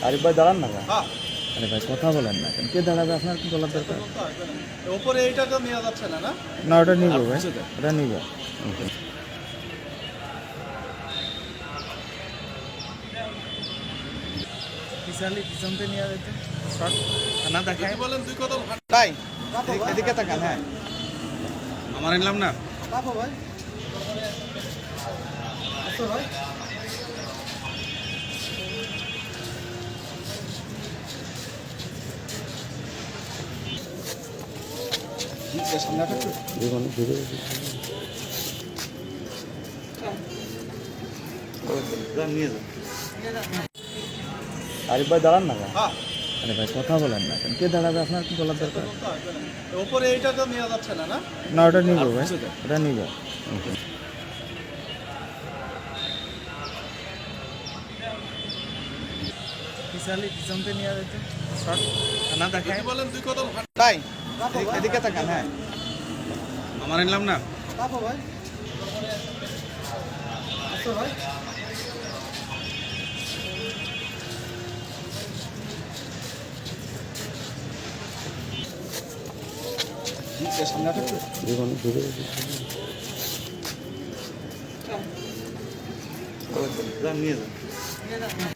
আরিফ ভাই দাঁড়ান না কেন? হ্যাঁ, আরে ভাই কথা বলেন না কেন? কে দাঁড়াবে? আপনার কি বলার দরকার? ওপরে এইটা তো নেওয়া যাচ্ছে না, না? না ওটা নিব ভাই, ওটা নিব। পিছনতে নিয়ে যেতে না দেখায় যদি বলেন 2 কদম তাই এদিকে তাকান। হ্যাঁ আমার নিলাম না। বাবু ভাই ভাই সামনে আসো একটু। নিয়ে যান। আরিফ ভাই দাঁড়ান না কেন? হ্যাঁ, আরে ভাই কথা বলেন না কেন? কে দাঁড়াবে? আপনার কি বলার দরকার? ওপরে এইটা তো নেওয়া যাচ্ছে না, না? না ওটা নিব ভাই, ওটা নিব। পিছনতে নিয়ে যেতে না দেখায় যদি বলেন 2 কদম তাই এদিকে তাকান। হ্যাঁ আমার নিলাম না। বাবু ভাই ভাই সামনে আসো একটু। নিয়ে যান।